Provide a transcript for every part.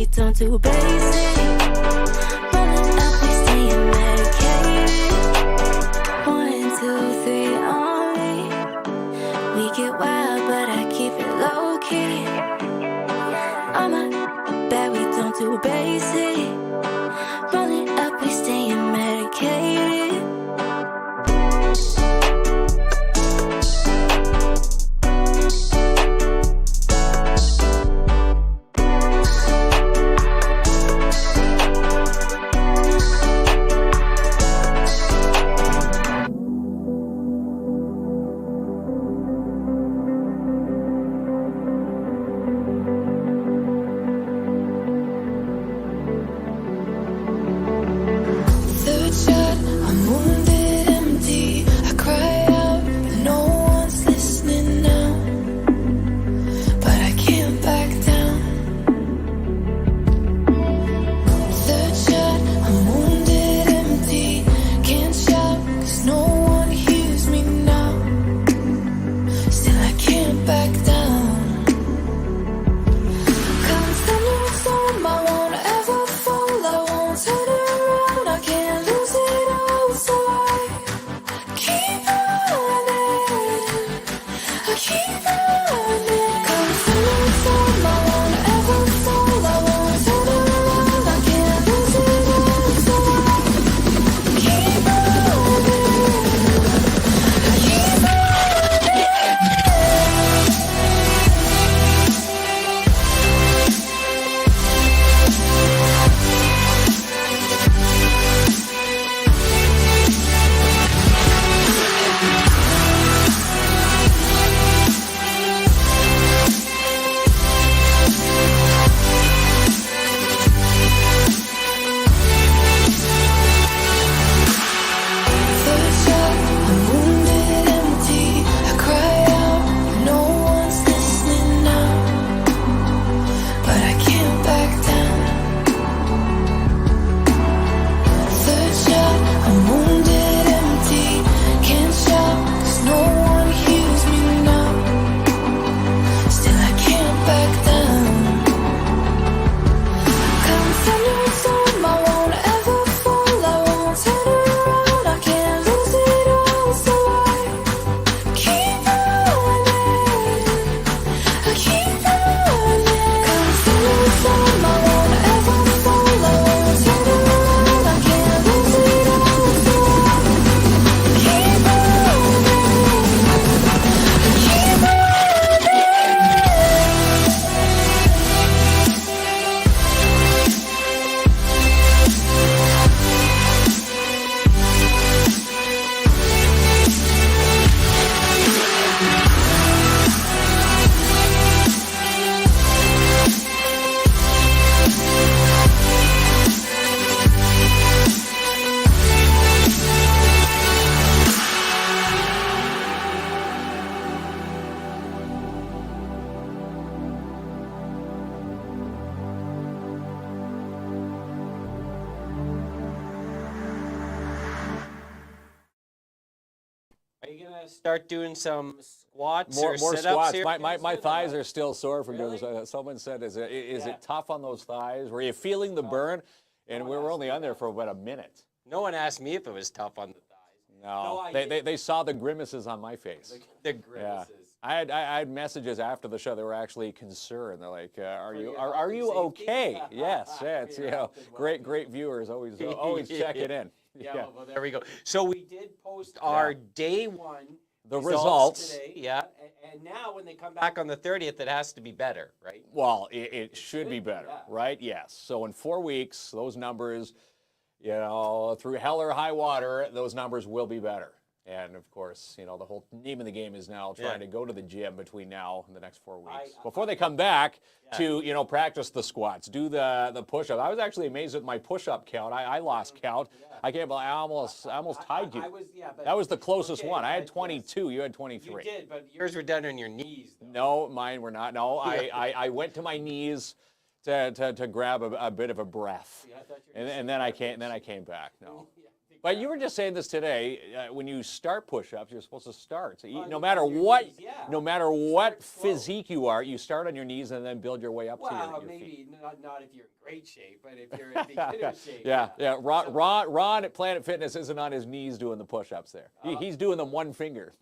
we don't do basic. Rolling up, we staying medicated. 1, 2, 3 on me. We get wild, but I keep it low key. On my bed, we don't do basic. Rolling up, we staying medicated. Are you gonna start doing some squats more or sit-ups squats? here? My thighs are still sore from Really? doing. Someone said, "Is it tough on those thighs? Were you feeling the burn?" And we were only on there for about a minute. No one asked me if it was tough on the thighs. No, they saw the grimaces on my face. The grimaces. I had messages after the show. They were actually concerned. They're like, "Are you okay?" Yes, it's great viewers always checking in. Yeah, well, there we go. So we did post our day one the results today. Yeah, and now when they come back on the 30th, it has to be better, right? Well, it should be better, right? Yes. So in 4 weeks, those numbers, through hell or high water, those numbers will be better. And of course, the whole name of the game is now trying to go to the gym between now and the next 4 weeks before they come back to practice the squats, do the push-up. I was actually amazed at my push-up count. I lost count. I can't believe I almost tied you. That was the closest one. I had 22. You had 23. You did, but yours were done on your knees, though. No, mine were not. No, I went to my knees to grab a bit of a breath, and then I came back. No. But you were just saying this today. When you start push-ups, you're supposed to start. So On no your matter what, knees, yeah. no matter what slow. physique you are, you start on your knees and then build your way up to Well, your maybe feet. not if you're in great shape, but if you're in beginner shape. Yeah. Ron at Planet Fitness isn't on his knees doing the push-ups there. He's doing them one finger.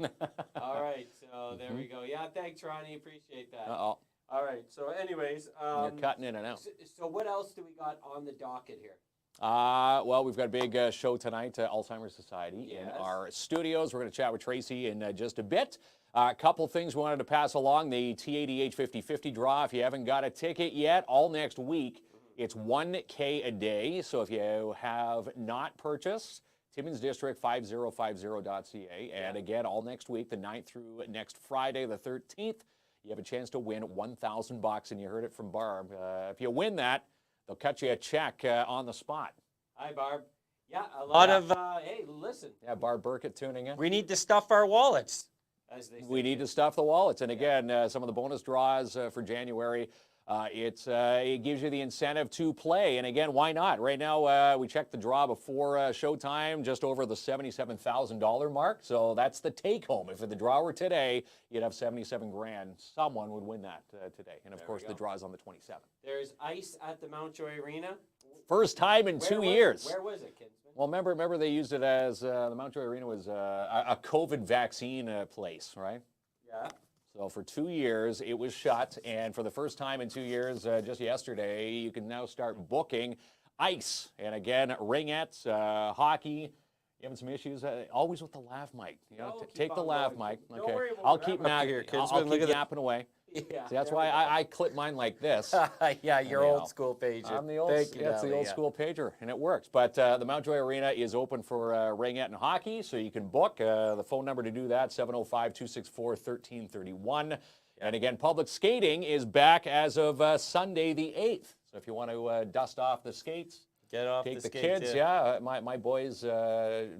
All right, so there we go. Yeah, thanks, Ronnie. Appreciate that. Uh-oh. All right, so anyways. You're cutting in and out. So what else do we got on the docket here? Well, we've got a big show tonight, Alzheimer's Society, in Yes. our studios. We're going to chat with Tracy in just a bit. A couple things we wanted to pass along. The T80H 50/50 draw. If you haven't got a ticket yet, all next week, it's $1K a day. So if you have not purchased, Timmins District 5050.ca. And again, all next week, the 9th through next Friday, the 13th, you have a chance to win $1,000. And you heard it from Barb. If you win that, they'll cut you a check on the spot. Hi, Barb. Yeah, a lot of, hey, listen. Yeah, Barb Burkett tuning in. We need to stuff our wallets, as they say. We need to stuff the wallets. And again, some of the bonus draws for January, it gives you the incentive to play. And again, why not? Right now, we checked the draw before showtime, just over the $77,000 mark. So that's the take home. If the draw were today, you'd have 77 grand. Someone would win that today. And of course, the draw is on the 27th. There's ice at the Mountjoy Arena. First time in 2 years. Where was it, Kinsman? Well, remember they used it as the Mountjoy Arena was a COVID vaccine place, right? Yeah. So for 2 years, it was shut, and for the first time in 2 years, just yesterday, you can now start booking ice. And again, ringettes, hockey. You having some issues? Always with the lav mic. You know, No, keep take the on lav going. mic. Don't Okay, worry about I'll what keep I'm up here, I'll Kinsman. Look keep at the- yapping away. Yeah. See, that's there why we go. I clip mine like this. Yeah, you're You old know. school pager. I'm the old, Thank you, yeah, it's the Nelly, old yeah. school pager, and it works. But the Mountjoy Arena is open for ringette and hockey, so you can book. The phone number to do that, 705-264-1331. And again, public skating is back as of Sunday the 8th. So if you want to dust off the skates, Get off take the the skates, kids. yeah. My boys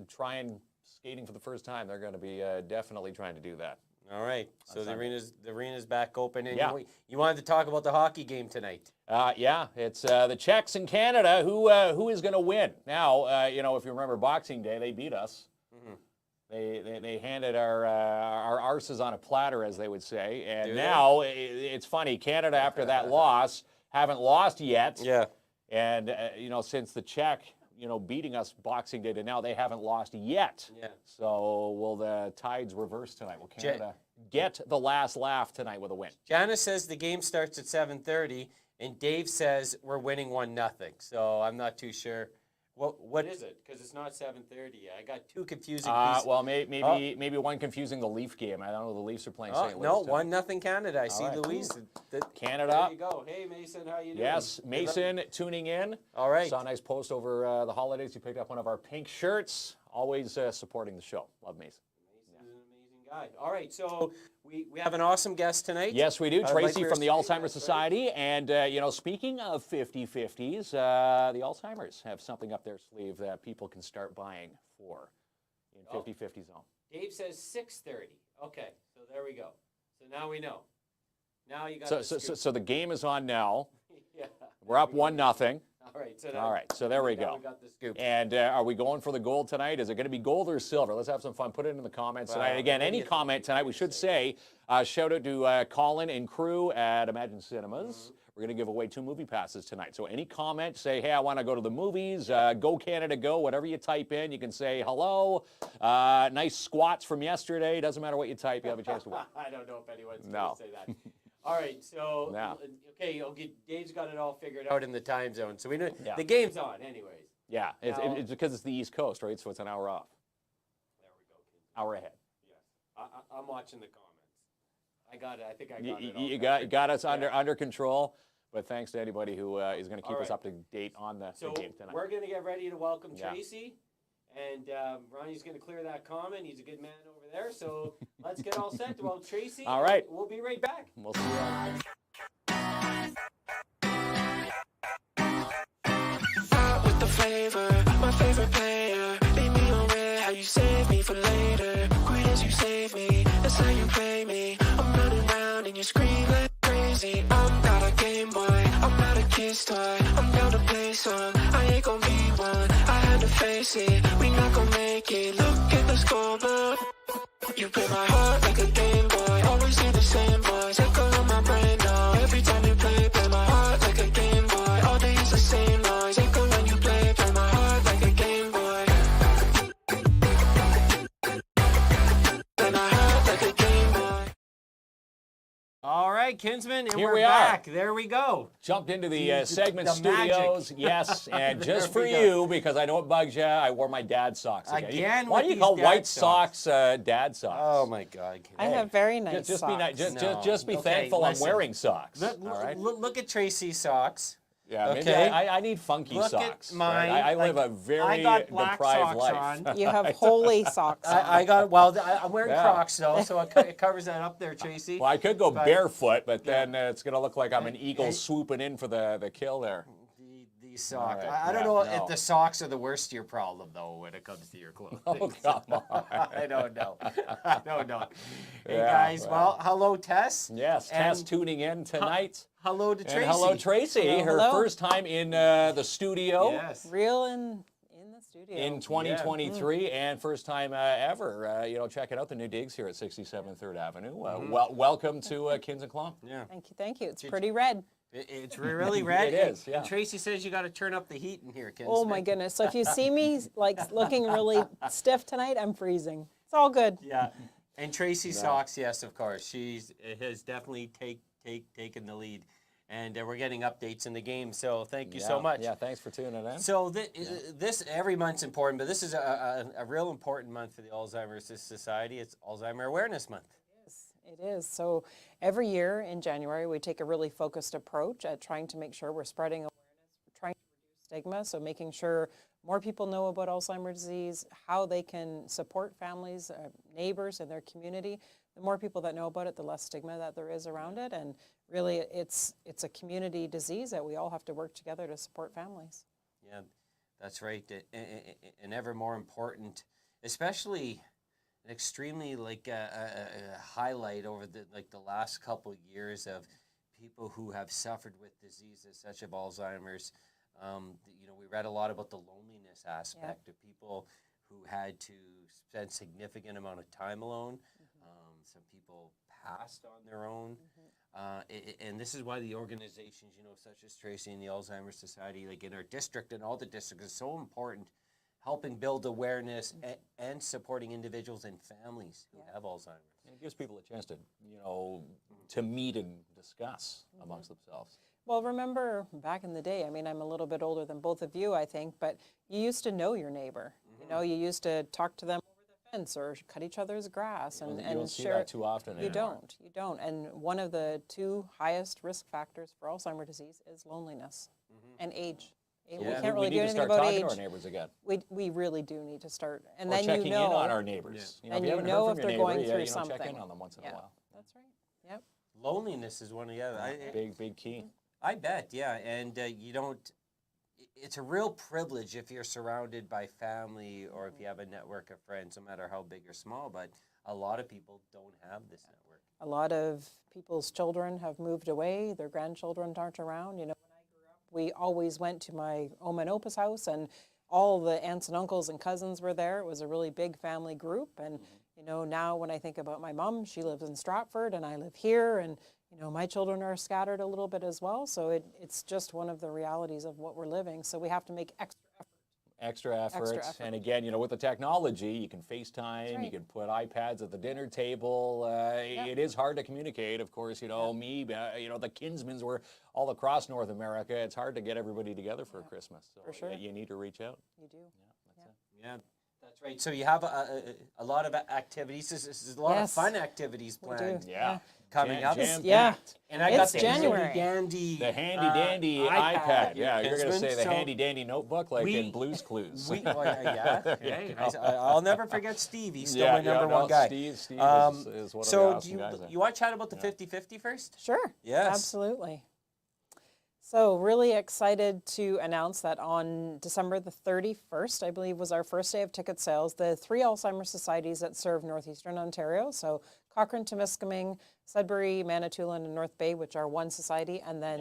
trying skating for the first time. They're going to be definitely trying to do that. All right. So the arena's back open. And Yeah. you wanted to talk about the hockey game tonight. Yeah, it's the Czechs in Canada. Who is going to win? Now, if you remember Boxing Day, they beat us. Mm-hmm. They handed our arses on a platter, as they would say. And Do they? now it's funny. Canada, after that loss, haven't lost yet. Yeah. And since the Czech, beating us Boxing Day to now, they haven't lost yet. Yeah. So will the tides reverse tonight? Will Canada get the last laugh tonight with a win? Janice says the game starts at 7:30, and Dave says we're winning 1-0. So I'm not too sure. What is it? Because it's not 7:30. I got two confusing pieces. Well, maybe one confusing the Leaf game. I don't know. The Leafs are playing St. Louis. No, tonight. 1-0 Canada. I see right, Louise. Canada. There you go. Hey, Mason, how you doing? Yes, Mason tuning in. All right. Saw a nice post over the holidays. He picked up one of our pink shirts. Always supporting the show. Love Mason. Mason's an amazing guy. All right, so we have an awesome guest tonight. Yes, we do. Like Tracy we were from the saying, Alzheimer's that's right. Society. And, speaking of 50/50s, the Alzheimer's have something up their sleeve that people can start buying for in 50/50 zone. Dave says 6:30. Okay, so there we go. So now we know. Now you got the scoop. So the game is on now. Yeah. We're up 1-0. All right, so All right, so there we now go. we got the scoop. And are we going for the gold tonight? Is it going to be gold or silver? Let's have some fun. Put it in the comments tonight. Again, any comment tonight, we should say, shout out to Colin and crew at Imagine Cinemas. We're going to give away 2 movie passes tonight. So any comment, say, hey, I want to go to the movies, go Canada, go, whatever you type in. You can say hello, nice squats from yesterday. Doesn't matter what you type, you have a chance to win. I don't know if anyone's No. going to say that. All right, so, No. okay, Dave's got it all figured out in the time zone. So we know Yeah. the game's on anyways. Yeah, Now- it's because it's the East Coast, right? So it's an hour off, There we go, kids. hour ahead. Yes. I'm watching the comments. I got it. I think I got it all You covered. got us under control. But thanks to anybody who is going to keep All us right. up to date on the So game tonight. we're going to get ready to welcome Yeah. Tracy. And Ronnie's going to clear that comment. He's a good man over there. So let's get all set to welcome Tracy. All right. We'll be right back. We'll see you on. Out with the flavor, my favorite player. Leave me on red, how you save me for later. Great as you save me, that's how you play me. I'm running around and you scream like crazy. I'm not a Game Boy, I'm not a kid's toy. I'm down to play some, I ain't gon' be one. I had to face face it, we not gon' make it. Look at the scoreboard. You play my heart like a Game Boy. Always hear the same voice echo in my brain now. Every time you play my heart like a Game Boy. All day it's the same noise echo when you play my heart like a Game Boy. Play my heart like a Game Boy. All right, Kinsman, and Here we're we are. back. There we go. Jumped into the segment the magic. studios, yes, and There just for we go. you, because I know it bugs you, I wore my dad socks again. Again Why with do you these call dad white socks? socks dad socks? Oh my God. I have very nice Just be nice. socks. Just be Okay, thankful listen. I'm wearing socks. Look, all right. look at Tracy's socks. Yeah, maybe okay. I need funky Look socks. at mine. right? I live like, a very I got black deprived socks life. on. You have holy socks on. I got, well, I'm wearing Yeah. Crocs though, so it covers that up there, Tracy. Well, I could go But- barefoot, but then it's going to look like I'm an eagle and- swooping in for the kill there. These socks. All right, I don't yeah, know no. if the socks are the worst of your problem though when it comes to your clothes. Oh, come on. I don't know. I don't know. Hey Yeah, guys, well. well, hello Tess. Yes, Tess And tuning in tonight. Hello to Tracy. And hello, Tracy. Hello, Her hello. first time in the studio. Yes. Real in the studio. In 2023, and first time ever, checking out the new digs here at 67 3rd Avenue. Welcome to KINZ and KLOMP. Yeah. Thank you. It's pretty red. It's really red. It is, yeah. And Tracy says you got to turn up the heat in here, Kinsman. Oh my goodness. So if you see me like looking really stiff tonight, I'm freezing. It's all good. Yeah. And Tracy's socks, yes, of course. She has definitely taken the lead. And we're getting updates in the game, so thank you so much. Yeah, thanks for tuning in. So this every month's important, but this is a real important month for the Alzheimer's Society. It's Alzheimer Awareness Month. It is. So every year in January, we take a really focused approach at trying to make sure we're spreading awareness, we're trying to reduce stigma, so making sure more people know about Alzheimer's disease, how they can support families, neighbors in their community. The more people that know about it, the less stigma that there is around it. And really, it's a community disease that we all have to work together to support families. Yeah, that's right. And ever more important, especially an extremely highlight over the last couple years of people who have suffered with diseases such as Alzheimer's. We read a lot about the loneliness aspect of people who had to spend significant amount of time alone. Some people passed on their own. And this is why the organizations, such as Tracy and the Alzheimer's Society, like in our district and all the districts, is so important, helping build awareness and supporting individuals and families who have Alzheimer's. And it gives people a chance to, to meet and discuss amongst themselves. Well, remember back in the day, I mean, I'm a little bit older than both of you, I think, but you used to know your neighbor. You used to talk to them over the fence or cut each other's grass and You don't see share. that too often You anymore. don't. And one of the two highest risk factors for Alzheimer's disease is loneliness and age. We Yeah. can't really we do need to anything start about talking age. to our neighbors again. We really do need to start. And Or then checking you know, in on our neighbors. and if you you haven't know heard if from they're your going neighbor, through check something. in on them once in a while. That's right. Yep. Loneliness is one of the other. Big key. I bet, yeah. And you don't, it's a real privilege if you're surrounded by family or if you have a network of friends, no matter how big or small, but a lot of people don't have this network. A lot of people's children have moved away. Their grandchildren aren't around. When I grew up, we always went to my Oma and Opa's house, and all the aunts and uncles and cousins were there. It was a really big family group. And, now when I think about my mom, she lives in Stratford, and I live here, and, my children are scattered a little bit as well. So it's just one of the realities of what we're living. So we have to make extra effort. Extra effort. effort. And again, with the technology, you can FaceTime, right. you can put iPads at the dinner table. It is hard to communicate, of course. Me, the Kinsmans were all across North America. It's hard to get everybody together for Christmas. So For sure. you need to reach out. You do. Yeah, that's right. So you have a lot of activities. This is a lot of Yes. fun activities We do. planned Yeah. coming up. Jam-packed. Yeah. And I got It's the January. handy dandy. The handy-dandy iPad. Yeah, you're going to say the So handy-dandy notebook like we- in Blue's Clues. Yeah. Okay. I'll never forget Steve. He's still Yeah, my number no, one guy. Steve is one So of the awesome do guys there. you want to chat about the 50-50 first? Sure. Yes. Absolutely. So really excited to announce that on December the 31st, I believe was our first day of ticket sales, the 3 Alzheimer's societies that serve Northeastern Ontario, so Cochrane Temiskaming, Sudbury, Manitoulin, and North Bay, which are one society, and then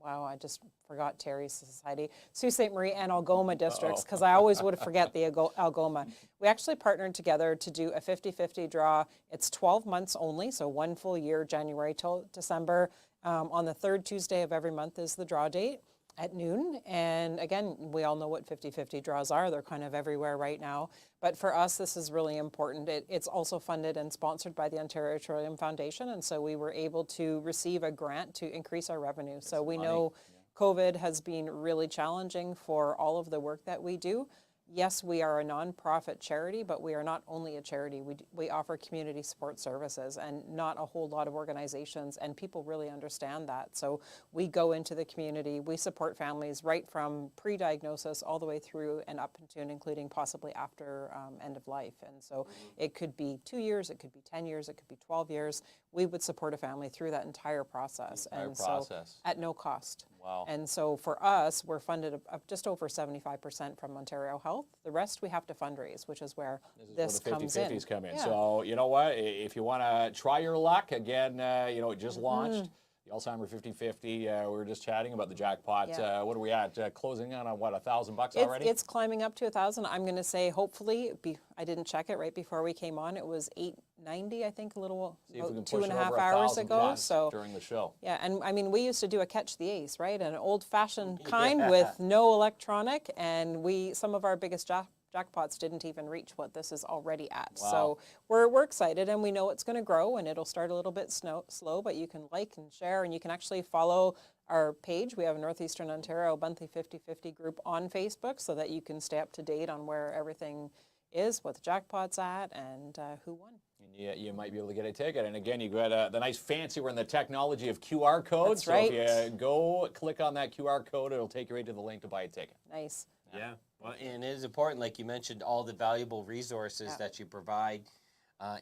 wow, I just forgot Terry's society, Sault Ste. Marie and Algoma districts, because I always would forget the Algoma. We actually partnered together to do a 50-50 draw. It's 12 months only, so 1 full year, January till December. On the 3rd Tuesday of every month is the draw date at noon. And again, we all know what 50-50 draws are. They're kind of everywhere right now. But for us, this is really important. It's also funded and sponsored by the Ontario Petroleum Foundation. And so we were able to receive a grant to increase our revenue. So we know COVID has been really challenging for all of the work that we do. Yes, we are a nonprofit charity, but we are not only a charity. We offer community support services, and not a whole lot of organizations, and people really understand that. So we go into the community, we support families right from pre-diagnosis all the way through and up into and including possibly after end of life. And so it could be 2 years, it could be 10 years, it could be 12 years. We would support a family through that entire process. So at no cost. Wow. And so for us, we're funded just over 75% from Ontario Health. The rest we have to fundraise, which is where this comes in. 50-50s come in. Yeah. So you know what? If you want to try your luck, again, it just launched. The Alzheimer 50-50, we were just chatting about the jackpot. Yeah. What are we at? Closing in on what, $1,000 already? It's climbing up to 1,000. I'm going to say hopefully, I didn't check it right before we came on. It was $890, I think, a little See if we can about push it 2.5 over hours 1,000 ago. plus So during the show. yeah, and I mean, we used to do a catch the ace, right? An old-fashioned kind with no electronic, and some of our biggest jackpots didn't even reach what this is already at. Wow. So we're excited, and we know it's going to grow, and it'll start a little bit slow, but you can like and share, and you can actually follow our page. We have a Northeastern Ontario Monthly 50-50 group on Facebook so that you can stay up to date on where everything is, what the jackpot's at, and who won. And you might be able to get a ticket. And again, you've got the nice fancy, we're in the technology of QR codes. That's right. So if you go click on that QR code, it'll take you right to the link to buy a ticket. Nice. Yeah, well, and it is important, like you mentioned, all the valuable resources that you provide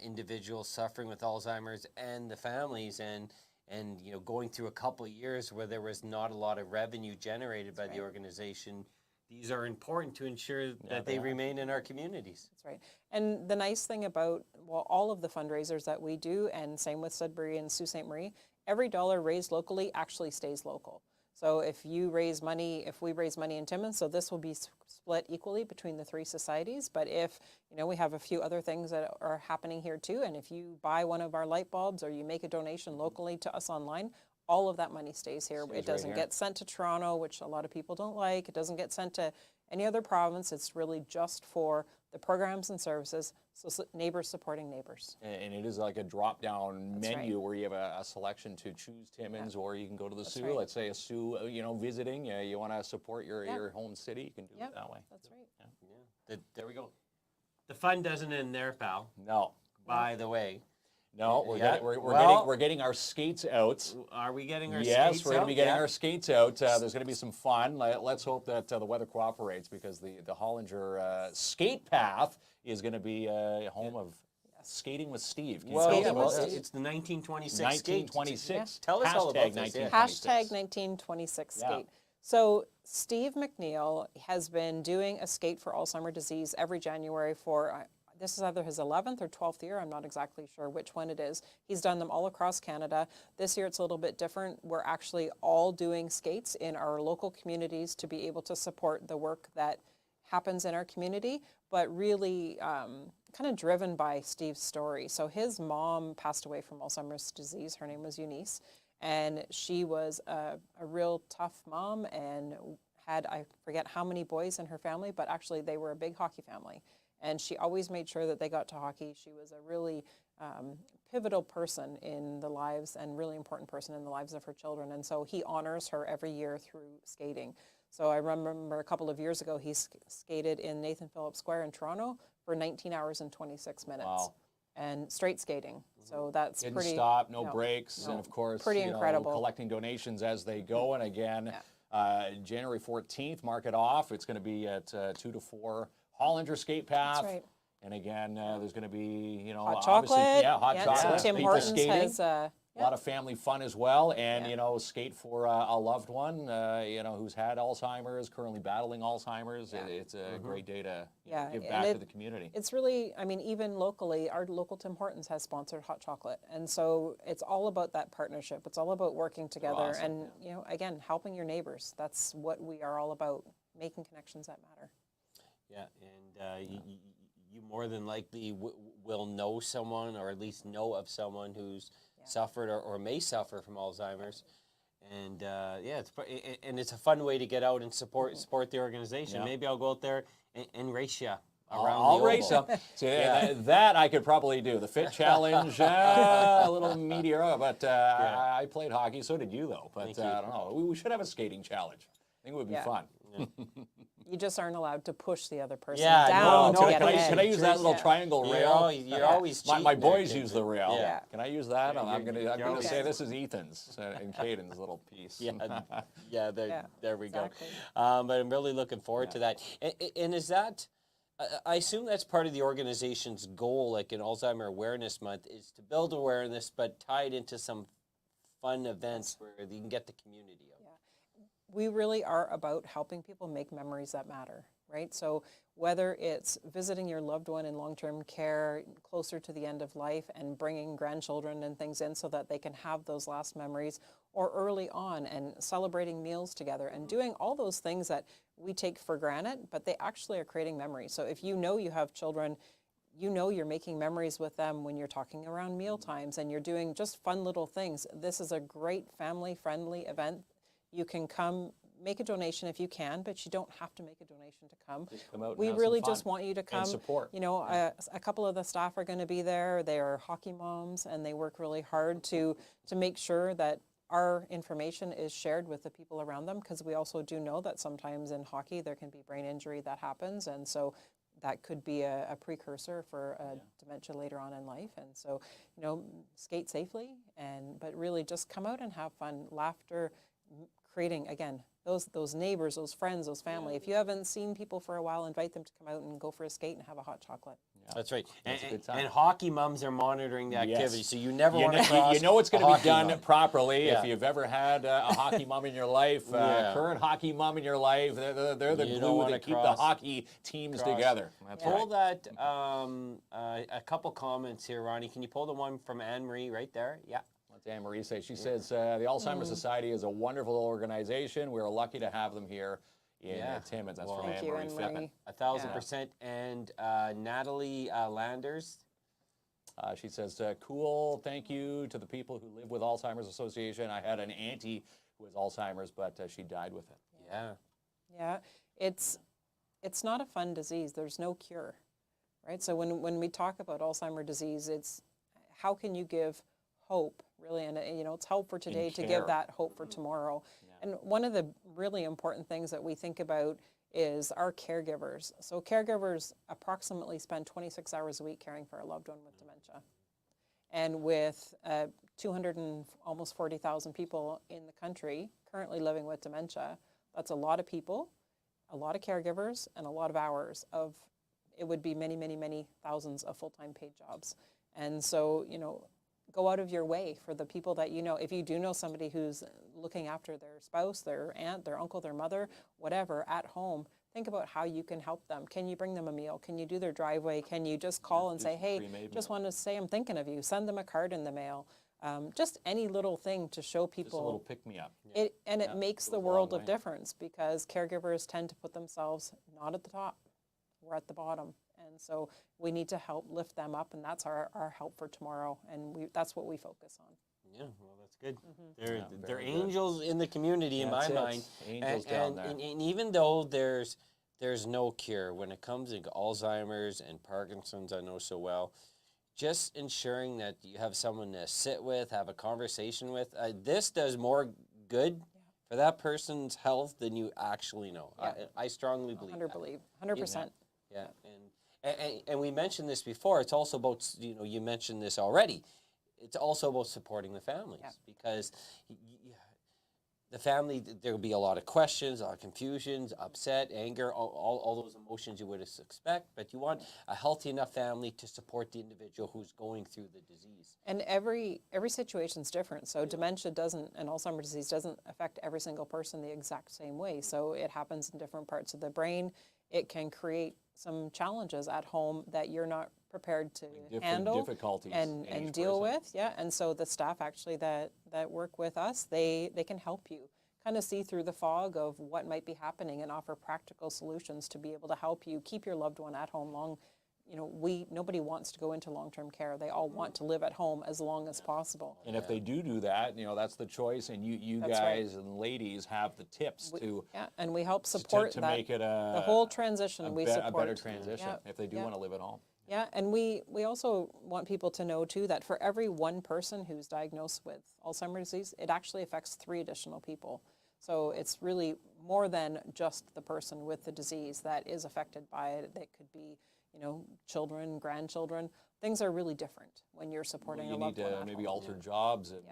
individuals suffering with Alzheimer's and the families, and going through a couple of years where there was not a lot of revenue generated by the organization. These are important to ensure that they remain in our communities. That's right. And the nice thing about, all of the fundraisers that we do, and same with Sudbury and Sault Ste. Marie, every dollar raised locally actually stays local. So if we raise money in Timmins, so this will be split equally between the 3 societies. But if, we have a few other things that are happening here too, and if you buy one of our light bulbs or you make a donation locally to us online, all of that money stays here. It doesn't get sent to Toronto, which a lot of people don't like. It doesn't get sent to any other province. It's really just for the programs and services, so neighbors supporting neighbors. And it is like a drop-down menu right. where you have a selection to choose Timmins, or you can go to the Sioux. right. Let's say a Sioux, visiting. You want to support your home city, you can do it that way. That's right. Yeah. There we go. The fun doesn't end there, pal. No. By the way. No, we're getting our skates out. Are we getting our skates out? Yes, we're going to be getting our skates out. There's going to be some fun. Let's hope that the weather cooperates, because the Hollinger skate path is going to be home of skating with Steve. Can you tell us about this? It's the 1926 1926. skate. Tell us all about this. Hashtag 1926 skate. So Steve McNeil has been doing a skate for Alzheimer's disease every January for this is either his 11th or 12th year. I'm not exactly sure which one it is. He's done them all across Canada. This year it's a little bit different. We're actually all doing skates in our local communities to be able to support the work that happens in our community, but really kind of driven by Steve's story. So his mom passed away from Alzheimer's disease. Her name was Eunice, and she was a real tough mom and had, I forget how many boys in her family, but actually they were a big hockey family. And she always made sure that they got to hockey. She was a really pivotal person in the lives, and really important person in the lives of her children. And so he honors her every year through skating. So I remember a couple of years ago, he skated in Nathan Phillips Square in Toronto for 19 hours and 26 minutes. Wow. And straight skating. So that's Didn't pretty... stop, no breaks, and of course, pretty incredible. Collecting donations as they go. And again, January 14th, mark it off. It's going to be at 2 to 4 Hollinger skate path. That's right. And again, there's going to be, hot chocolate. Hot chocolate. So Tim people Hortons skating. has a lot of family fun as well, and Yeah. you know, skate for a loved one, you know, who's had Alzheimer's, currently battling Alzheimer's. It's a great day to Yeah, give and back to the community. It's really, I mean, even locally, our local Tim Hortons has sponsored hot chocolate, and so it's all about that partnership. It's all about working together, awesome, and you know, again, helping your neighbors. That's what we are all about: making connections that matter. Yeah, and you more than likely will know someone, or at least know of someone who's suffered or may suffer from Alzheimer's. And yeah, it's a fun way to get out and support the organization. Yeah. Maybe I'll go out there and race you around I'll the race oval. them. So that I could probably do. The fit challenge, a little mediocre, but I played hockey. So did you, though. But Thank you. I don't know. We should have a skating challenge. I think it would be Yeah. fun. You just aren't allowed to push the other person Yeah, down no, to get can, ahead. I use that little Yeah. triangle You're rail? always my cheating there, boys kids. use the rail. Yeah. Can I use that? I'm you're gonna say okay. this is Ethan's and Caden's little piece. Yeah, there we exactly. go. But I'm really looking forward to that. And is that, I assume that's part of the organization's goal, like in Alzheimer Awareness Month, is to build awareness, but tie it into some fun events where you can get the community out. We really are about helping people make memories that matter, right? So whether it's visiting your loved one in long-term care closer to the end of life and bringing grandchildren and things in so that they can have those last memories, or early on and celebrating meals together and doing all those things that we take for granted, but they actually are creating memories. So if you know you have children, you know you're making memories with them when you're talking around meal times and you're doing just fun little things. This is a great family-friendly event. You can come, make a donation if you can, but you don't have to make a donation to come. Just come out and We have some really fun just want you to come. and support. You know, a couple of the staff are going to be there. They are hockey moms, and they work really hard to make sure that our information is shared with the people around them, because we also do know that sometimes in hockey there can be brain injury that happens, and so that could be a precursor for dementia later on in life. And so, you know, skate safely, but really just come out and have fun, laughter, creating, again, those neighbors, those friends, those family. If you haven't seen people for a while, invite them to come out and go for a skate and have a hot chocolate. That's right. That's a good time. And hockey moms are monitoring the activity, Yes. so you never You want know, to cross you know it's going a to be hockey done mom. properly. Yeah. If you've ever had a hockey mom in your life, Yeah. current hockey mom in your life, they're the You don't glue wanna that keep the cross- hockey teams together. That's Pull right. that, a couple comments here, Ronnie. Can you pull the one from Anne-Marie right there? Yeah. What's Anne Marie say? She says the Alzheimer's Society is a wonderful organization. We're lucky to have them here in Timmins. That's from Thank Anne you, Marie Anne Fippen. Marie. 1,000%. And Natalie Landers. She says, cool, thank you to the people who live with Alzheimer's Association. I had an auntie who has Alzheimer's, but she died with it. Yeah. Yeah, it's not a fun disease. There's no cure, right? So when we talk about Alzheimer's disease, it's how can you give hope, really? And you know, it's hope for today to care. give that hope for tomorrow. And one of the really important things that we think about is our caregivers. So caregivers approximately spend 26 hours a week caring for a loved one with dementia. And with 200 and almost 40,000 people in the country currently living with dementia, that's a lot of people, a lot of caregivers, and a lot of hours of, it would be many, many, many thousands of full-time paid jobs. And so, you know, go out of your way for the people that you know. If you do know somebody who's looking after their spouse, their aunt, their uncle, their mother, whatever, at home, think about how you can help them. Can you bring them a meal? Can you do their driveway? Can you just call and say, hey, pre-made just meal. want to say I'm thinking of you. Send them a card in the mail. Just any little thing to show Just a people. little pick-me-up. It makes goes the a world long of way. difference, because caregivers tend to put themselves not at the top, we're at the bottom. And so we need to help lift them up, and that's our help for tomorrow, and that's what we focus on. Yeah, well, that's good. Yeah, They're very good. angels in the community, in That's my it. mind. Angels down there. And even though there's no cure when it comes to Alzheimer's and Parkinson's, I know so well, just ensuring that you have someone to sit with, have a conversation with, this does more good for that person's health than you actually know. Yeah. I strongly believe that. 100%. Yeah, and we mentioned this before. It's also about, you know, you mentioned this already. It's also about supporting the families, because the family, there will be a lot of questions, a lot of confusions, upset, anger, all those emotions you would expect, but you want a healthy enough family to support the individual who's going through the disease. And every situation's different. So dementia doesn't, and Alzheimer's disease doesn't affect every single person the exact same way. So it happens in different parts of the brain. It can create some challenges at home that you're not prepared to handle difficulties and in each deal person. with. Yeah, and so the staff actually that work with us, they can help you kind of see through the fog of what might be happening and offer practical solutions to be able to help you keep your loved one at home long. You know, nobody wants to go into long-term care. They all want to live at home as long as possible. And if they do that, you know, that's the choice, and you That's guys and ladies have the tips to Yeah, and we help support to that. make it The whole transition we support. a better transition Yeah, if they do yeah. want to live at home. Yeah, and we also want people to know too that for every one person who's diagnosed with Alzheimer's disease, it actually affects 3 additional people. So it's really more than just the person with the disease that is affected by it. That could be, you know, children, grandchildren. Things are really different when you're supporting You a need loved one to at maybe home. alter jobs and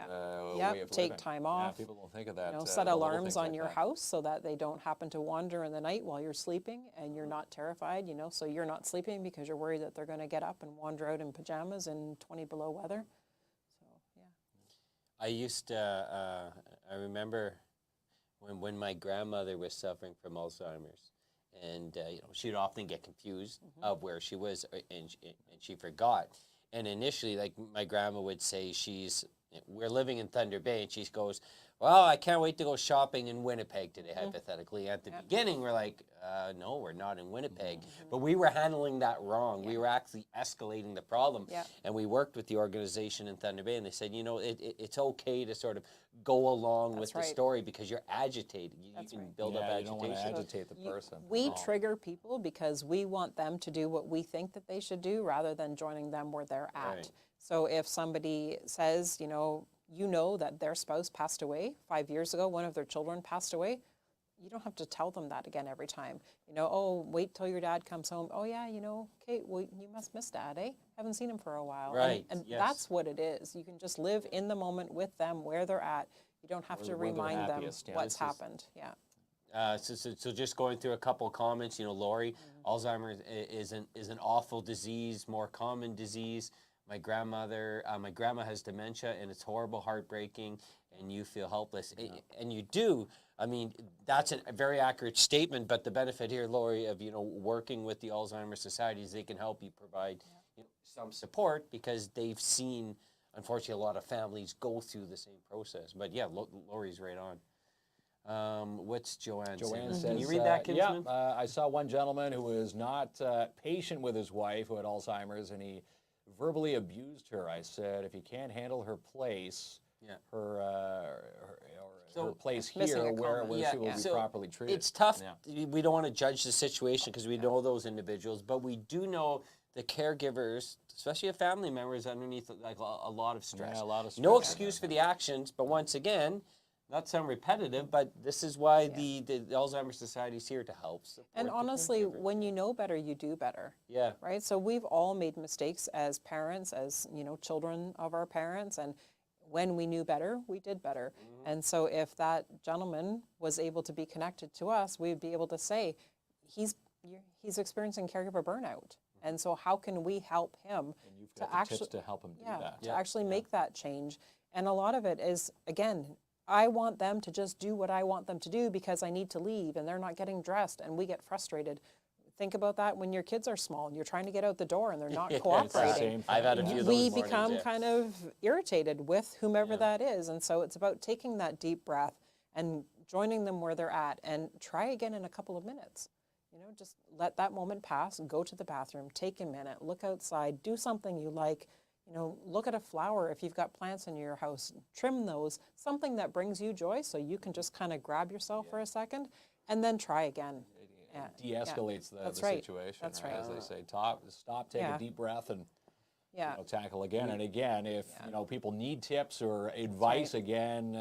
Yep, way of take living. time off. Yeah, people don't think of that. You know, the set little alarms things on like your that. house so that they don't happen to wander in the night while you're sleeping and you're not terrified, you know, so you're not sleeping because you're worried that they're going to get up and wander out in pajamas in 20 below weather. So, yeah. I used to, I remember when my grandmother was suffering from Alzheimer's, and you know, she'd often get confused of where she was, and she forgot. And initially, like my grandma would say, we're living in Thunder Bay, and she goes, well, I can't wait to go shopping in Winnipeg today, hypothetically. At the beginning, we're like, no, we're not in Winnipeg. But we were handling that wrong. We were actually escalating the problem. Yeah. And we worked with the organization in Thunder Bay, and they said, you know, it's okay to sort of go along with the right. story because you're agitated. You can right. build up Yeah, you don't want to agitation. agitate the person. We trigger people because we want them to do what we think that they should do rather than joining them where they're at. Right. So if somebody says, you know that their spouse passed away 5 years ago, one of their children passed away, you don't have to tell them that again every time. You know, oh, wait till your dad comes home. Oh, yeah, you know, okay, well, you must miss Dad, eh? Haven't seen him for a while. Right, And yes. that's what it is. You can just live in the moment with them where they're at. You don't have to Where they're remind them happiest, yeah. what's happened. Yeah. So just going through a couple of comments, you know, Lori, Alzheimer's is an awful disease, more common disease. My grandma has dementia, and it's horrible, heartbreaking, and you feel helpless. And you do. I mean, that's a very accurate statement, but the benefit here, Lori, of, you know, working with the Alzheimer's Society is they can help you provide you know, some support because they've seen, unfortunately, a lot of families go through the same process. But yeah, Lori's right on. What's Joanne saying? Joanne says, Can you read that, Kinsman? I saw one gentleman who was not patient with his wife who had Alzheimer's, and he verbally abused her. I said, if you can't handle her place, her place missing here, a where comment. she will be So properly treated. it's tough. Yeah. We don't want to judge the situation because we know those individuals, but we do know the caregivers, especially a family member, is underneath like a lot of stress. Yeah, a lot of No stress. excuse for the actions, but once again, not sound repetitive, but this is why the Alzheimer's Society is here to help support And the honestly, caregiver. when you know better, you do better. Yeah. Right? So we've all made mistakes as parents, as, you know, children of our parents, and when we knew better, we did better. And so if that gentleman was able to be connected to us, we'd be able to say, he's experiencing caregiver burnout. And so how can we help him And you've got the tips to help him do that. to actually make that change? And a lot of it is, again, I want them to just do what I want them to do because I need to leave and they're not getting dressed and we get frustrated. Think about that when your kids are small and you're trying to get out the door and they're not It's the cooperating. same thing. I've had a few of those We mornings, become yeah. kind of irritated with whomever that is. And so it's about taking that deep breath and joining them where they're at and try again in a couple of minutes. You know, just let that moment pass, go to the bathroom, take a minute, look outside, do something you like. You know, look at a flower if you've got plants in your house, trim those, something that brings you joy so you can just kind of grab yourself for a second and then try again. De-escalates the That's right. situation, That's right? right. As they say, stop, take a deep breath, and Yeah. you know, tackle again. And again, if you know people need tips or advice, again,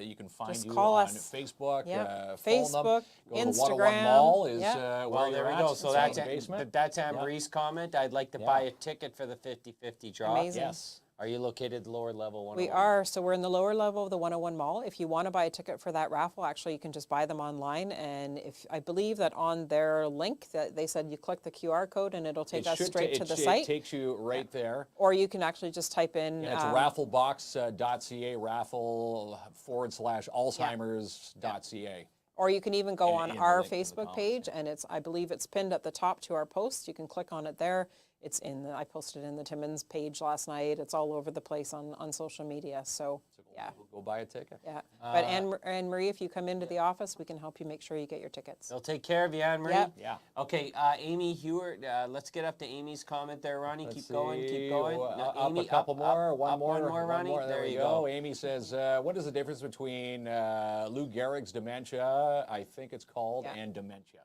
you can find Just you call on us. Facebook, Yep. phone them. Facebook, Go to the Instagram. 101 Mall is Yep. where Well, there you're we at. go. So It's in that's the basement. Anne-Marie's comment. I'd like to buy a ticket for the 50-50 draw. Amazing. Yes. Are you located at the lower level 101? We are. So we're in the lower level of the 101 Mall. If you want to buy a ticket for that raffle, actually, you can just buy them online. And if I believe that on their link, that they said you click the QR code and it'll take us straight to the site. It takes you right there. Or you can actually just type in. And it's rafflebox.ca, raffle/Alzheimer's.ca. Or you can even go on in the our link in the Facebook comments, page, and I believe it's pinned at the top to our post. You can click on it there. It's I posted in the Timmins page last night. It's all over the place on social media. So yeah. Go buy a ticket. Yeah. But Anne-Marie, if you come into the office, we can help you make sure you get your tickets. They'll take care of you, Anne-Marie. Yep. Yeah. Okay, Amy Hewart, let's get up to Amy's comment there, Ronnie. Let's keep going, keep going. Up Amy, a couple more. One more, Ronnie. There you go. Amy says, what is the difference between Lou Gehrig's dementia, I think it's called, and dementia?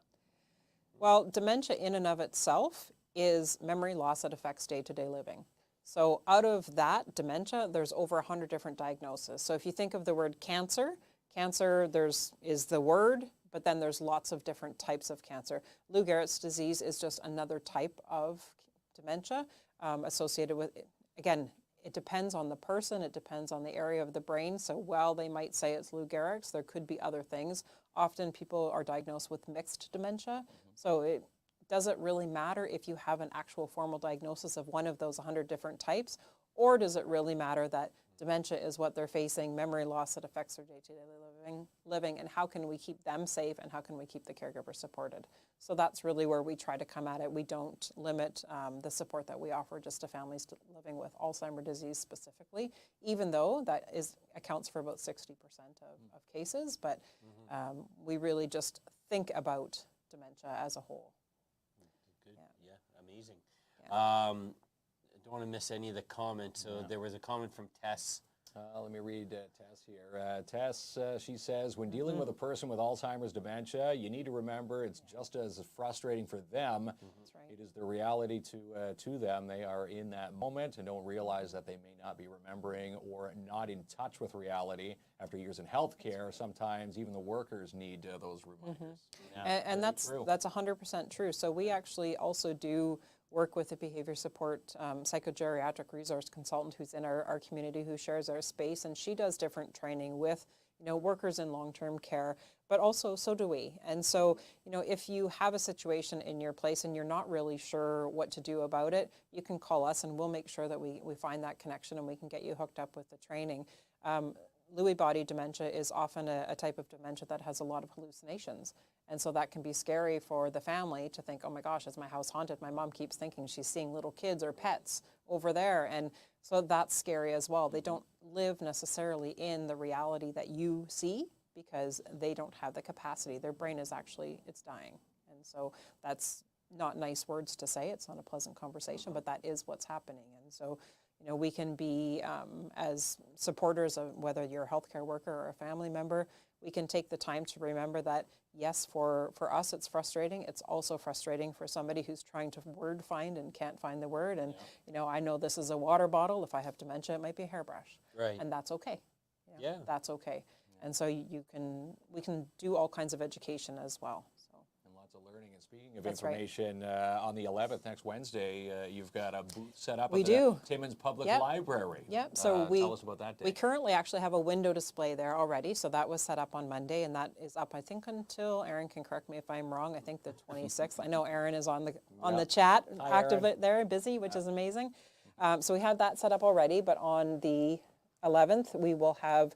Well, dementia in and of itself is memory loss that affects day-to-day living. So out of that dementia, there's over 100 different diagnoses. So if you think of the word cancer, cancer is the word, but then there's lots of different types of cancer. Lou Gehrig's disease is just another type of dementia associated with, again, it depends on the person, it depends on the area of the brain. So while they might say it's Lou Gehrig's, there could be other things. Often people are diagnosed with mixed dementia. So it doesn't really matter if you have an actual formal diagnosis of one of those 100 different types, or does it really matter that dementia is what they're facing, memory loss that affects their day-to-day living, and how can we keep them safe and how can we keep the caregiver supported? So that's really where we try to come at it. We don't limit the support that we offer just to families living with Alzheimer's disease specifically, even though that accounts for about 60% of cases, but we really just think about dementia as a whole. Good. Yeah, amazing. I don't want to miss any of the comments. So there was a comment from Tess. Let me read Tess here. Tess, she says, when dealing with a person with Alzheimer's dementia, you need to remember it's just as frustrating for them. That's right. It is the reality to them. They are in that moment and don't realize that they may not be remembering or not in touch with reality. After years in healthcare, sometimes even the workers need those reminders. Yeah, and that's 100% true. So we actually also do work with a behavior support psychogeriatric resource consultant who's in our community who shares our space, and she does different training with workers in long-term care, but also so do we. And so if you have a situation in your place and you're not really sure what to do about it, you can call us and we'll make sure that we find that connection and we can get you hooked up with the training. Lewy body dementia is often a type of dementia that has a lot of hallucinations. And so that can be scary for the family to think, oh my gosh, is my house haunted? My mom keeps thinking she's seeing little kids or pets over there. And so that's scary as well. They don't live necessarily in the reality that you see because they don't have the capacity. Their brain is it's dying. And so that's not nice words to say. It's not a pleasant conversation, but that is what's happening. And so we can be, as supporters of whether you're a healthcare worker or a family member, we can take the time to remember that, yes, for us it's frustrating. It's also frustrating for somebody who's trying to word find and can't find the word. And, I know this is a water bottle. If I have dementia, it might be a hairbrush. Right. And that's okay. Yeah. That's okay. And so we can do all kinds of education as well. Lots of learning. And speaking of information, on the 11th, next Wednesday, you've got a booth set up at the Timmins Public Library. Yep. So tell us about that day. We currently actually have a window display there already. So that was set up on Monday, and that is up, I think, until, Aaron can correct me if I'm wrong, I think the 26th. I know Aaron is on the chat, active there, busy, which is amazing. So we have that set up already, but on the 11th, we will have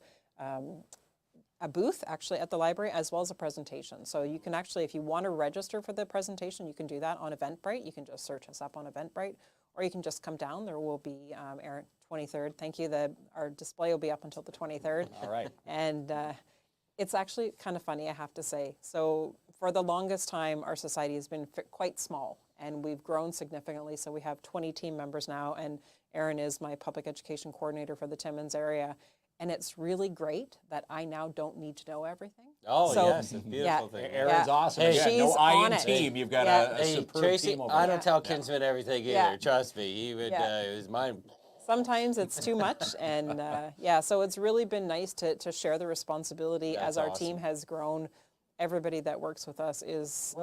a booth actually at the library as well as a presentation. So you can actually, if you want to register for the presentation, you can do that on Eventbrite. You can just search us up on Eventbrite, or you can just come down. There will be, Aaron, 23rd. Thank you. Our display will be up until the 23rd. All right. And it's actually kind of funny, I have to say. So for the longest time, our society has been quite small, and we've grown significantly. So we have 20 team members now, and Aaron is my public education coordinator for the Timmins area. And it's really great that I now don't need to know everything. Oh, yes, it's a beautiful thing. Aaron's awesome. Hey, Again, she's no I on in it. team. You've got a superb Tracy, team over I there. don't tell Kinsman everything either. Yeah. Trust me. He would, it was mine. Sometimes it's too much, and so it's really been nice to share the responsibility. That's as our awesome. team has grown. Everybody that works with us is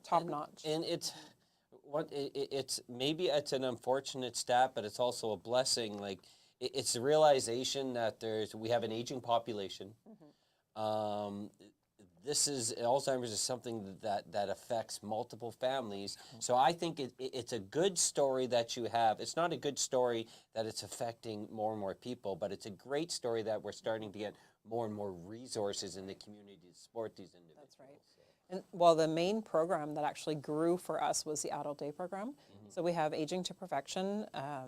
top notch. And it's it's maybe it's an unfortunate stat, but it's also a blessing. Like it's the realization that we have an aging population. This is Alzheimer's is something that affects multiple families. So I think it's a good story that you have. It's not a good story that it's affecting more and more people, but it's a great story that we're starting to get more and more resources in the community to support these individuals. That's right. And well, the main program that actually grew for us was the Adult Day program. So we have Aging to Perfection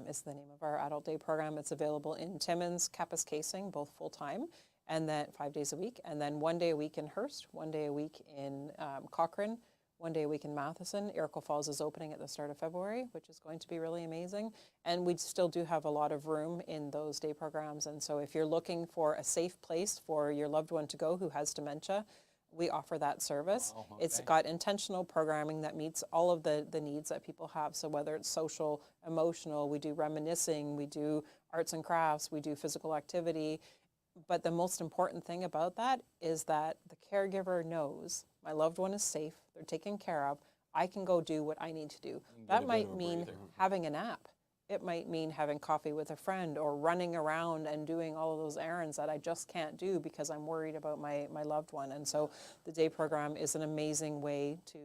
is the name of our Adult Day program. It's available in Timmins-Porcupine, both full-time, and then 5 days a week, and then 1 day a week in Hearst, 1 day a week in Cochrane, 1 day a week in Matheson. Iroquois Falls is opening at the start of February, which is going to be really amazing. And we still do have a lot of room in those day programs. And so if you're looking for a safe place for your loved one to go who has dementia, we offer that service. Oh, okay. It's got intentional programming that meets all of the needs that people have. So whether it's social, emotional, we do reminiscing, we do arts and crafts, we do physical activity. But the most important thing about that is that the caregiver knows my loved one is safe, they're taken care of, I can go do what I need to do. That might mean having a nap. It might mean having coffee with a friend or running around and doing all of those errands that I just can't do because I'm worried about my loved one. And so the day program is an amazing way to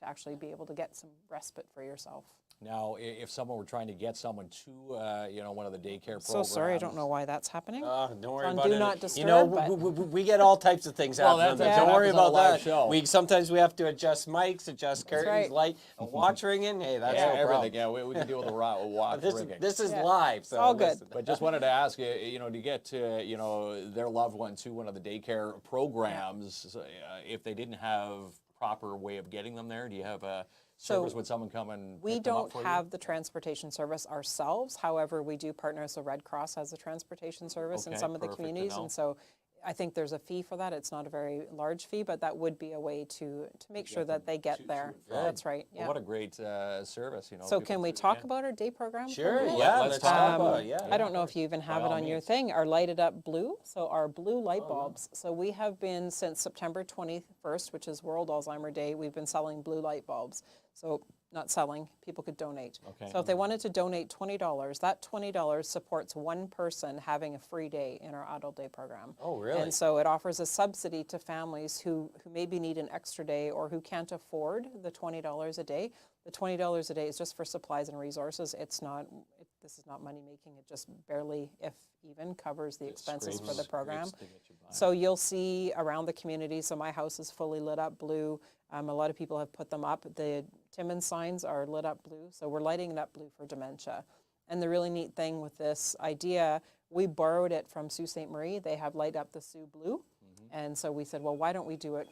actually be able to get some respite for yourself. Now, if someone were trying to get someone to, one of the daycare programs. So sorry, I don't know why that's happening. Don't worry on about Do it. Not Disturb, You know, but- we get all types of things happening. that's Don't what worry happens on about a live that. show. Sometimes we have to adjust mics, adjust curtains, right. light, a watch ringing. Hey, that's no everything. problem. Yeah, we can deal with a watch ringing. This is Yeah. live. So all good. listen. But just wanted to ask you, to get their loved one to one of the daycare programs, if they didn't have proper way of getting them there, do you have a service? Would someone come and We pick them up don't for have the transportation service ourselves. However, we do partner. So Red Cross has a transportation service in Okay, some of the perfect to communities, know. and so I think there's a fee for that. It's not a very large fee, but that would be a way to make sure that they get there. That's right. Well, Yeah. what a great service, So can we talk about our day program? for a Sure, minute? yeah, Let's let's talk talk about about it. it. Yeah. I don't know if you even have By it all on your means. thing, our lighted up blue. So our blue light bulbs. So we have been since September 21st, which is World Alzheimer Day, we've been selling blue light bulbs. So not selling, people could donate. Okay. So if they wanted to donate $20, that $20 supports one person having a free day in our Adult Day program. Oh, really? And so it offers a subsidy to families who maybe need an extra day or who can't afford the $20 a day. The $20 a day is just for supplies and resources. It's not, this is not money making. It just barely, if even, covers the expenses for the program. So you'll see around the community, so my house is fully lit up blue. A lot of people have put them up. The Timmins signs are lit up blue, so we're lighting it up blue for dementia. And the really neat thing with this idea, we borrowed it from Sault Ste. Marie. They have light up the Sioux blue. And so we said, well, why don't we do it?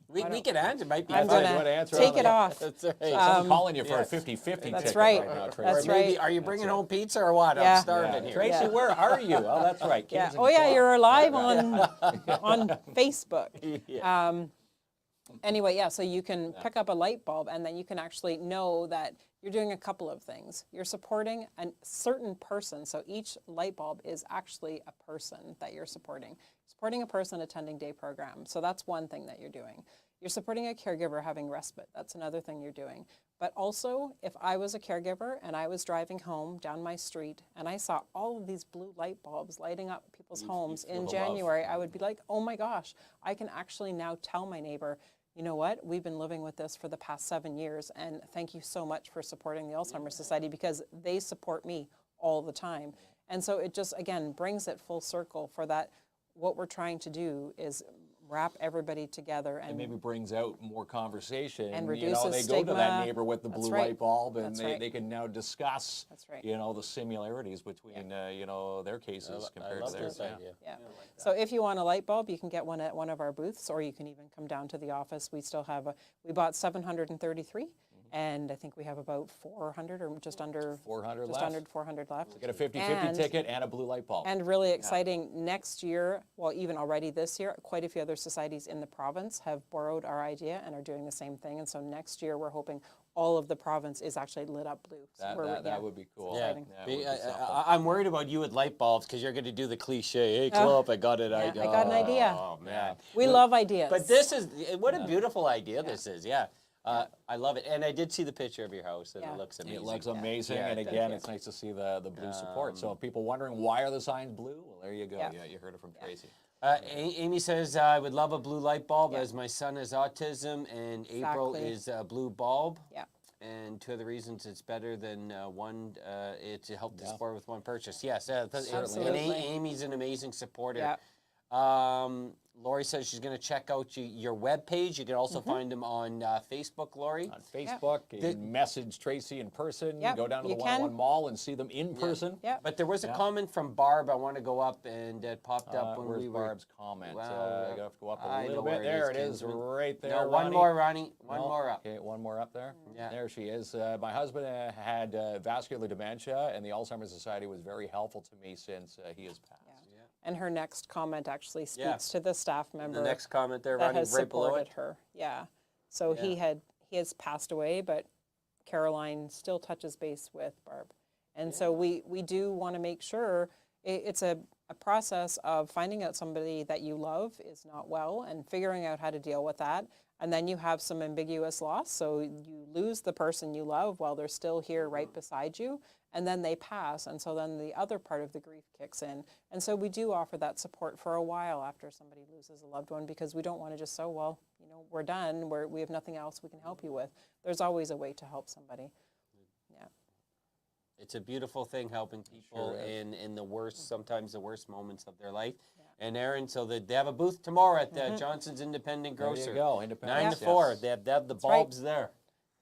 We can answer. It might be I'm fun. going wanna to answer take all it that? off. That's right. I'm calling you for a 50-50 That's ticket right. now, Tracy. That's Or maybe, right. are you bringing home pizza or what? Yeah. I'm starving here. Tracy, Yeah. where are you? Oh, that's right. Yeah. KINZ and Oh, yeah, KLOMP. you're live on Facebook. Yeah. Anyway, yeah, so you can pick up a light bulb and then you can actually know that you're doing a couple of things. You're supporting a certain person. So each light bulb is actually a person that you're supporting. Supporting a person attending day program. So that's one thing that you're doing. You're supporting a caregiver having respite. That's another thing you're doing. But also, if I was a caregiver and I was driving home down my street and I saw all of these blue light bulbs lighting up people's homes in the love. January, I would be like, oh my gosh, I can actually now tell my neighbor, you know what, we've been living with this for the past 7 years, and thank you so much for supporting the Alzheimer's Society, because they support me all the time. And so it just, again, brings it full circle for that. What we're trying to do is wrap everybody together And and maybe brings out more conversation. And They reduces go to stigma. that neighbor with the That's blue right. light bulb, and That's right. they can now discuss, That's right. the similarities between, their cases I compared love to theirs. this idea. Yeah. So if you want a light bulb, you can get one at one of our booths, or you can even come down to the office. We still have we bought 733, and I think we have about 400 or just under 400 just left. under 400 left. Get a 50-50 And- ticket and a blue light bulb. And really exciting, next year, well, even already this year, quite a few other societies in the province have borrowed our idea and are doing the same thing. And so next year, we're hoping all of the province is actually lit up blue. So that would be cool. Yeah, That would be something. I'm worried about you with light bulbs because you're going to do the cliche. Hey, Klomp, I got an idea. I got an idea. Oh man, We love ideas. But this is what a beautiful idea this is. Yeah, I love it. And I did see the picture of your house, and Yeah. it looks amazing. It looks amazing, Yeah, and thank again, you. it's nice to see the blue support. So if people wondering why are the signs blue, well, there you go. Yeah. Yeah, you heard it from Tracy. Amy says, I would love a blue light bulb as my son has autism, and April Exactly. is a blue bulb. Yeah. And two of the reasons it's better than one, it's to help the support with one purchase. Yes, certainly. And Absolutely. Amy's an amazing supporter. Yeah. Lori says she's going to check out your webpage. You can also find them on Facebook, Lori. On Facebook, you can message Tracy in person, Yep, go down to the you 101 can. Mall and see them in person. Yeah. But there was a comment from Barb I want to go up, and it popped up when Where's we were... Barb's comment? Well, I have to go up I a little know bit. where it There is, it is, Kinsman. right there. No, one Ronnie. more, Ronnie. One No? more up. Okay, one more up there. Yeah. There she is. My husband had vascular dementia, and the Alzheimer's Society was very helpful to me since he has passed. And her next comment actually speaks Yeah. to the staff member The next comment there, that Ronnie, has right below supported it. her. Yeah. So he has passed away, but Caroline still touches base with Barb. And so we do want to make sure it's a process of finding out somebody that you love is not well and figuring out how to deal with that. And then you have some ambiguous loss. So you lose the person you love while they're still here right beside you, and then they pass. And so then the other part of the grief kicks in. And so we do offer that support for a while after somebody loses a loved one, because we don't want to just say, well, you know, we're done, we have nothing else we can help you with. There's always a way to help somebody. Yeah. It's a beautiful thing helping people in the worst, sometimes the worst moments of their life. And Aaron, so they have a booth tomorrow at Johnson's Independent There Grocer. you go, independent. 9 to 4. They have the bulbs there.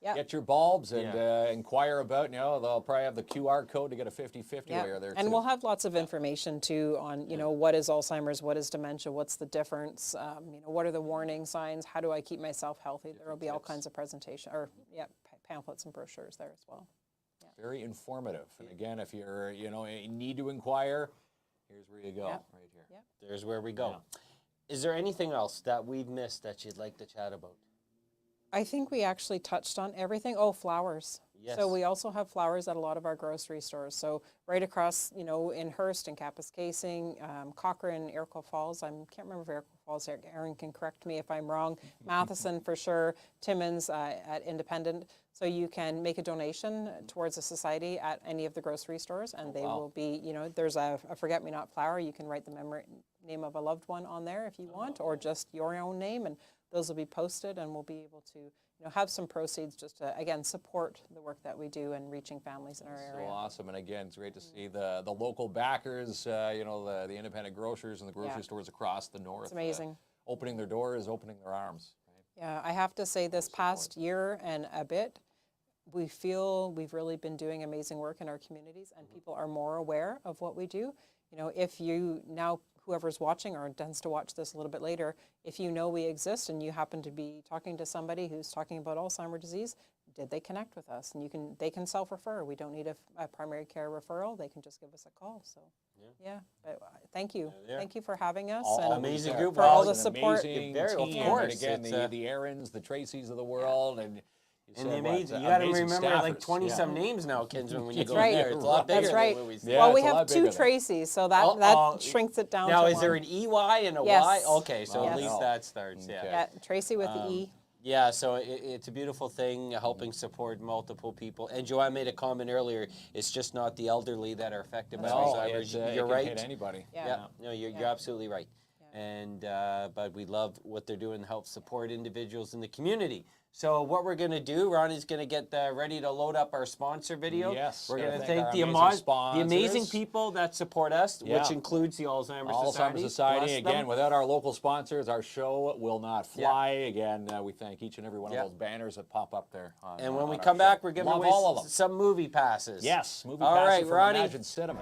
Yeah. Get your bulbs and inquire about, they'll probably have the QR code to get a 50/50 Yeah. while you're there And too. we'll have lots of information too on, you know, what is Alzheimer's, what is dementia, what's the difference, you know, what are the warning signs, how do I keep myself healthy? There will be all kinds of presentation, or pamphlets and brochures there as well. Very informative. And again, if you're, in need to inquire, here's where you go, Yeah. right here. Yeah. There's where we go. Is there anything else that we've missed that you'd like to chat about? I think we actually touched on everything. Oh, flowers. Yes. So we also have flowers at a lot of our grocery stores. So right across, you know, in Hearst and Kapuskasing, Cochrane, Iroquois Falls. I can't remember if Iroquois Falls, Aaron can correct me if I'm wrong. Matheson for sure, Timmins at Independent. So you can make a donation towards the society at any of the grocery stores, and they will be, you know, there's a forget-me-not flower. You can write the name of a loved one on there if you want, or just your own name, and those will be posted, and we'll be able to, you know, have some proceeds just to, again, support the work that we do in reaching families in our area. So awesome. And again, it's great to see the local backers, the independent grocers and the grocery stores across the north. It's amazing. Opening their doors, opening their arms. Right? Yeah, I have to say this past year and a bit, we feel we've really been doing amazing work in our communities, and people are more aware of what we do. You know, if you now, whoever's watching or intends to watch this a little bit later, if you know we exist and you happen to be talking to somebody who's talking about Alzheimer's disease, did they connect with us? And they can self-refer. We don't need a primary care referral. They can just give us a call. So, but thank you. Thank you for having us. and amazing group. for all It's the an support. Amazing Very- of team. course, And again, it's, the Aarons, the Tracys of the world, and And the amazing, you got to remember like 20-some names now, Kinsman, when you go right. there. It's a lot bigger That's than right. what we see. Yeah, Well, we it's a lot have bigger two there. Tracys, so that shrinks it down Now, to is there one. an EY and a Yes. Y? Okay, so at Yes. least that starts, Okay. Yeah, Tracy with the E. Yeah, so it's a beautiful thing, helping support multiple people. And Joanne made a comment earlier, it's just not the elderly that are affected by No, Alzheimer's. it You're can right. hit anybody. Yeah. No, you're absolutely right. And but we love what they're doing to help support individuals in the community. So what we're going to do, Ronnie's going to get ready to load up our sponsor video. Yes, We're gotta going to thank thank our the amazing amazing sponsors. people that support us, Yeah. which includes the Alzheimer's Society. Alzheimer's Society, Bless again, them. without our local sponsors, our show will not fly. Again, we thank each and every one of those banners that pop up there. And when we on come our show. back, we're giving Love away all of them. some movie passes. Yes, movie All passes right, from Ronnie. Imagine Cinema.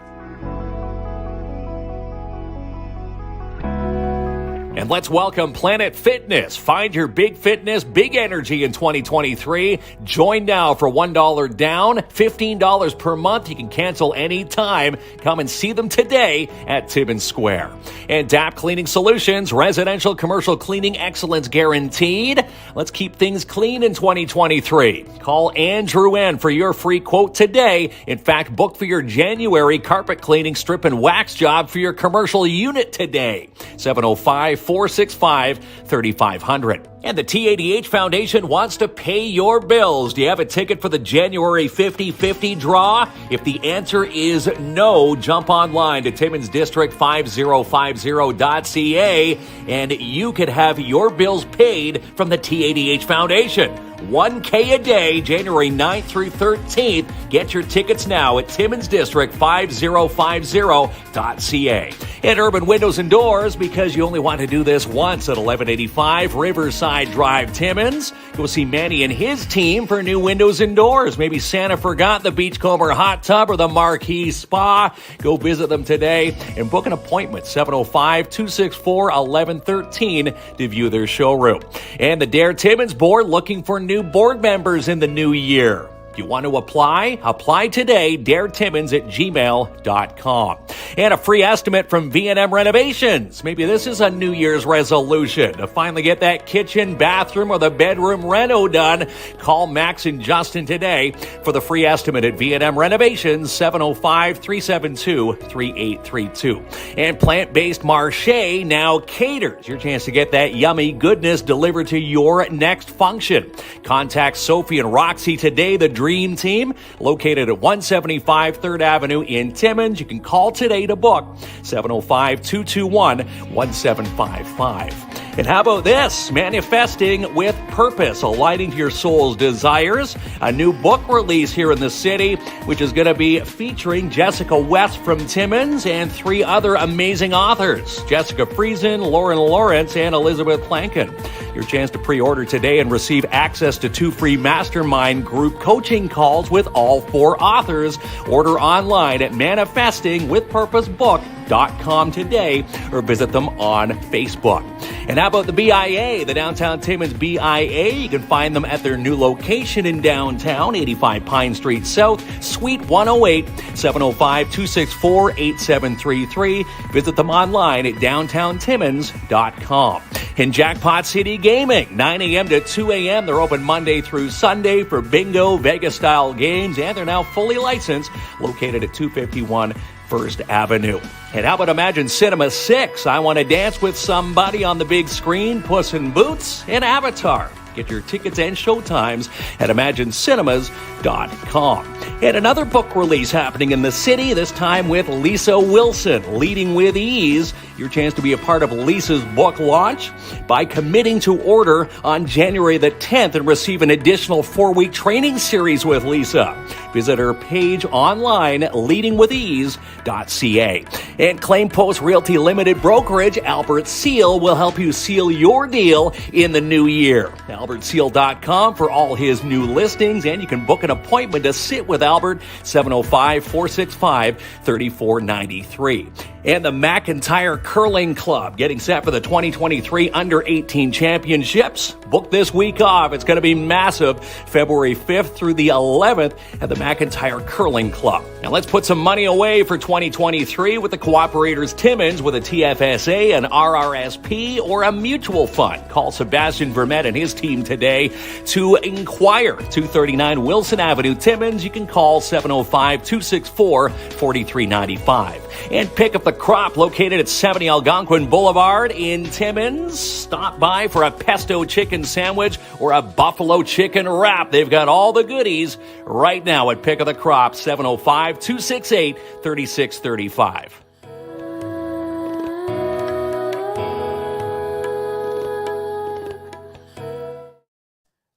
And let's welcome Planet Fitness. Find your big fitness, big energy in 2023. Join now for $1 down, $15 per month. You can cancel any time. Come and see them today at Timmins Square. And DAP Cleaning Solutions, residential commercial cleaning excellence guaranteed. Let's keep things clean in 2023. Call Andrew N. for your free quote today. In fact, book for your January carpet cleaning, strip, and wax job for your commercial unit today. 705-465-3500. And the TADH Foundation wants to pay your bills. Do you have a ticket for the January 50-50 draw? If the answer is no, jump online to Timmins-District5050.ca and you could have your bills paid from the TADH Foundation. $1K a day, January 9th through 13th. Get your tickets now at Timmins-District5050.ca. And Urban Windows and Doors, because you only want to do this once at 1185 Riverside Drive, Timmins. Go see Manny and his team for new windows and doors. Maybe Santa forgot the Beachcomber hot tub or the Marquee Spa. Go visit them today and book an appointment, 705-264-1113 to view their showroom. And the Dare Timmins board looking for new board members in the new year. If you want to apply? Apply today, daretimmins@gmail.com. And a free estimate from V&M Renovations. Maybe this is a New Year's resolution to finally get that kitchen, bathroom, or the bedroom reno done. Call Max and Justin today for the free estimate at V&M Renovations, 705-372-3832. And Plant-Based Marché now caters. Your chance to get that yummy goodness delivered to your next function. Contact Sophie and Roxy today, the Dream Team, located at 175 3rd Avenue in Timmins. You can call today to book, 705-221-1755. And how about this? Manifesting with Purpose, aligning to your soul's desires. A new book release here in the city, which is going to be featuring Jessica West from Timmins and 3 other amazing authors, Jessica Friesen, Lauren Lawrence, and Elizabeth Plankin. Your chance to pre-order today and receive access to 2 free mastermind group coaching calls with all 4 authors. Order online at manifestingwithpurposebook.com today or visit them on Facebook. And how about the BIA, the Downtown Timmins BIA? You can find them at their new location in downtown, 85 Pine Street South, Suite 108, 705-264-8733. Visit them online at downtowntimmins.com. In Jackpot City Gaming, 9 a.m. to 2 a.m. They're open Monday through Sunday for bingo, Vegas-style games, and they're now fully licensed, located at 251 First Avenue. And how about Imagine Cinema 6? I Want to Dance with Somebody on the big screen, Puss in Boots, and Avatar. Get your tickets and showtimes at imaginecinemas.com. And another book release happening in the city, this time with Lisa Wilson, Leading with Ease. Your chance to be a part of Lisa's book launch by committing to order on January the 10th and receive an additional 4-week training series with Lisa. Visit her page online, leadingwithease.ca. And Claim Post Realty Limited Brokerage, Albert Seal, will help you seal your deal in the new year. AlbertSeal.com for all his new listings, and you can book an appointment to sit with Albert, 705-465-3493. And the McIntyre Curling Club getting set for the 2023 Under-18 Championships. Book this week off. It's going to be massive, February 5th through the 11th at the McIntyre Curling Club. Now let's put some money away for 2023 with the Cooperators Timmins with a TFSA, an RRSP, or a mutual fund. Call Sebastian Vermette and his team today to inquire. 239 Wilson Avenue, Timmins. You can call 705-264-4395. And pick up the crop located at 70 Algonquin Boulevard in Timmins. Stop by for a pesto chicken sandwich or a buffalo chicken wrap. They've got all the goodies right now at Pick of the Crop, 705-268-3635.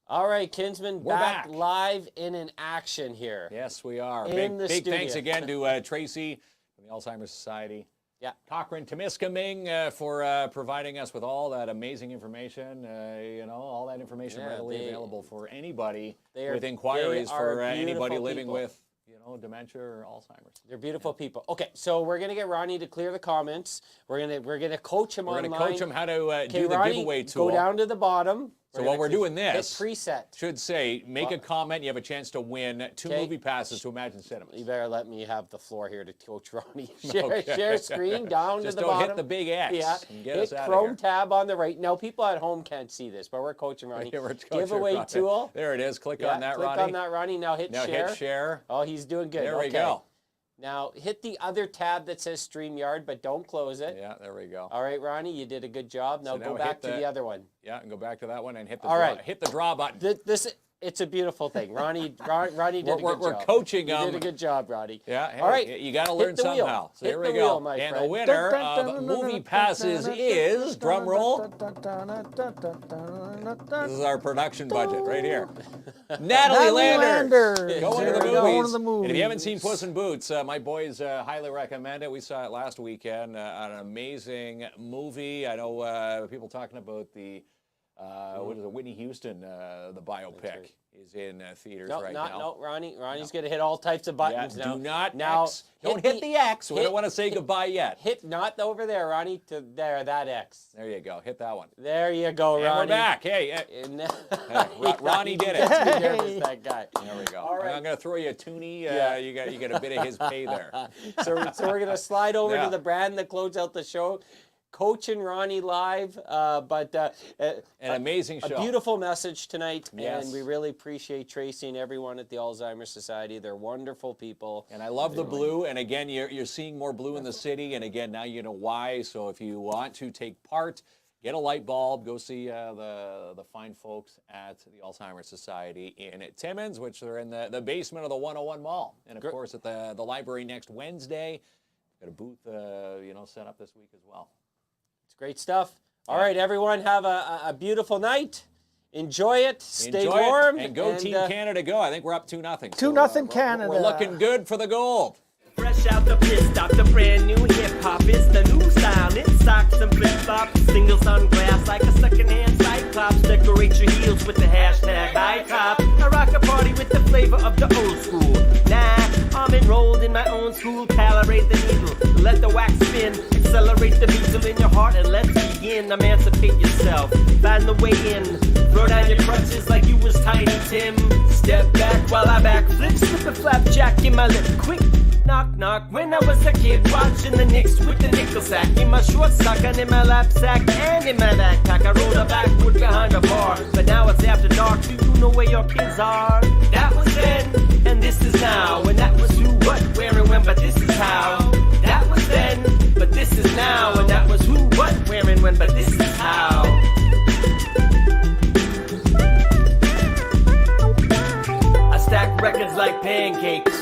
All right, Kinsman, We're back. live and in action here. Yes, we are. In the Big studio. thanks again to Tracy from the Alzheimer Society. Yeah. Cochrane Temiskaming for providing us with all that amazing information. All that information readily available for anybody with inquiries for anybody living with dementia or Alzheimer's. They're beautiful people. Okay, so we're gonna get Ronnie to clear the comments. We're gonna coach him online. We're gonna coach him how to do the Ronnie, giveaway tool. Go down to the bottom. So while we're doing hit this, preset. should say, make a comment. You have a chance to win 2 Okay. movie passes to Imagine Cinemas. You better let me have the floor here to Coach Ronnie. Okay. Share screen down Just to the don't bottom. hit the big X Yeah. and get Hit us out of Chrome here. tab on the right. Now, people at home can't see this, but we're coaching Ronnie. Here, we're coaching Giveaway Ronnie. tool. There it is. Click Yeah, on that, click Ronnie. on that, Ronnie. Now hit Now share. hit share. Oh, he's doing good. There we Okay. go. Now hit the other tab that says StreamYard, but don't close it. Yeah, there we go. All right, Ronnie, you did a good job. Now So go now back hit to the- the other one. Yeah, and go back to that one and hit the All draw, right. hit the draw button. It's a beautiful thing. Ronnie did a good job. We're coaching You them. did a good job, Ronnie. Yeah, hey, All right. you got to learn Hit the wheel. somehow. So Hit there we the go. wheel, my And the friend. winner of movie passes is, drum roll, this is our production budget right here. Natalie Landers. Going to the movies. And if you haven't seen Puss in Boots, my boys highly recommend it. We saw it last weekend. An amazing movie. I know people talking about the what is it? Whitney Houston, the biopic, is in theaters right now. No, Ronnie's going to hit all types of buttons now. Do not now. X. Don't hit the X. We don't want to say goodbye yet. Hit not over there, Ronnie. To there, that X. There you go. Hit that one. There you go, And Ronnie. we're back. Hey, And Ronnie did it. He's nervous, that guy. There we go. All right. I'm going to throw you a toonie. Yeah. You get a bit of his pay there. So we're going to slide over Yeah. to the brand that closed out the show. Coach and Ronnie live, An amazing show. a beautiful message tonight, Yes. and we really appreciate Tracy and everyone at the Alzheimer Society. They're wonderful people. And I love the blue. And again, you're seeing more blue in the city. And again, now you know why. So if you want to take part, get a light bulb. Go see the fine folks at the Alzheimer Society in Timmins, which are in the basement of the 101 Mall. And of course, at the library next Wednesday. Got a booth, set up this week as well. It's great stuff. All right, everyone, have a beautiful night. Enjoy it. Stay Enjoy it, warm. and go Team Canada, go. I think we're up 2-0. 2-0 Canada. We're looking good for the gold. Fresh out the pit stop, the brand new hip hop. It's the new style. It's socks and flip flops. Single sunglass like a secondhand cyclops. Decorate your heels with the hashtag high top. I rock a party with the flavor of the old school. Nah, I'm enrolled in my own school. Calibrate the needle, let the wax spin. Accelerate the beats in your heart and let's begin. Emancipate yourself, find the way in. Throw down your crutches like you was Tiny Tim. Step back while I backflip. Slip a flapjack in my lip. Quick knock knock. When I was a kid watching the Knicks with the nickel sack in my short sock and in my lap sack and in my backpack. I rode a backwood behind a bar. But now it's after dark. Do you know where your kids are? That was then, and this is now. And that was who, what, where, and when. But this is how. That was then, but this is now. And that was who, what, where, and when. But this is how. I stack records like pancakes.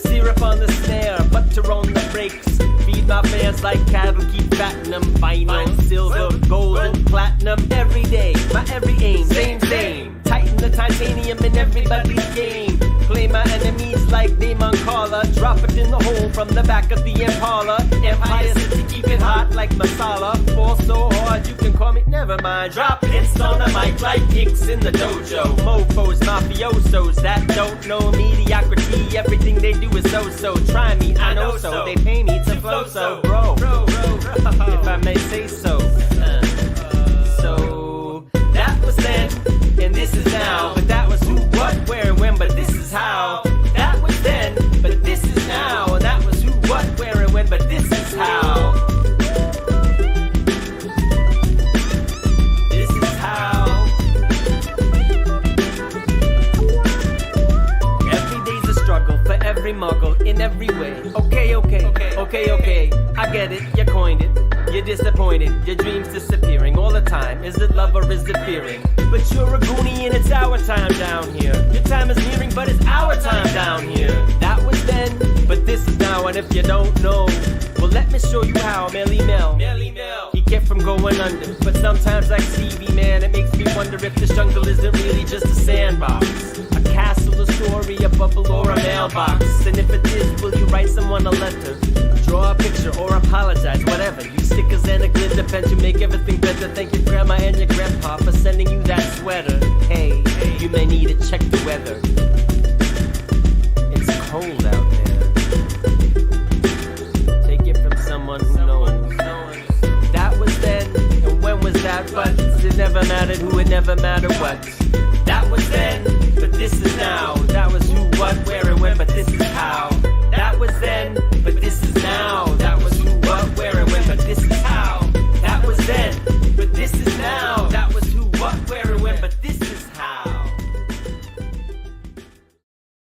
Syrup on the snare, butter on the brakes. Feed my fans like cattle, keep fatting them. Vinyl, silver, gold, and platinum. Every day, my every aim, same. Tighten the titanium in everybody's game. Play my enemies like Damon Carla. Drop it in the hole from the back of the Impala. Empire City, keep it hot like masala. Fall so hard you can call me, never mind. Drop hits on the mic like kicks in the dojo. Mofos, mafiosos that don't know mediocrity. Everything they do is so. Try me, I know so. They pay me to flow so, bro. If I may say so. So that was then, and this is now. But that was who, what, where, and when. But this is how. That was then, but this is now. And that was who, what, where, and when. But this is how. This is how. Every day's a struggle for every muggle in every way. Okay. I get it, you coined it. You're disappointed, your dreams disappearing all the time. Is it love or is it fearing? But you're a goonie and it's our time down here. Your time is nearing, but it's our time down here. That was then, but this is now. And if you don't know, well, let me show you how. Melly Mel. He kept from going under. But sometimes like CV, man, it makes me wonder if this jungle isn't really just a sandbox. A castle, a story, a bubble, or a mailbox. And if it is, will you write someone a letter? Draw a picture or apologize, whatever. You stickers and a glitter pen to make everything better. Thank your grandma and your grandpa for sending you that sweater. Hey, you may need to check the weather. It's cold out there. Take it from someone who knows. That was then, and when was that? But it never never mattered who, it never mattered what. That was then, but this is now. That was who, what, where, and when, but this is how.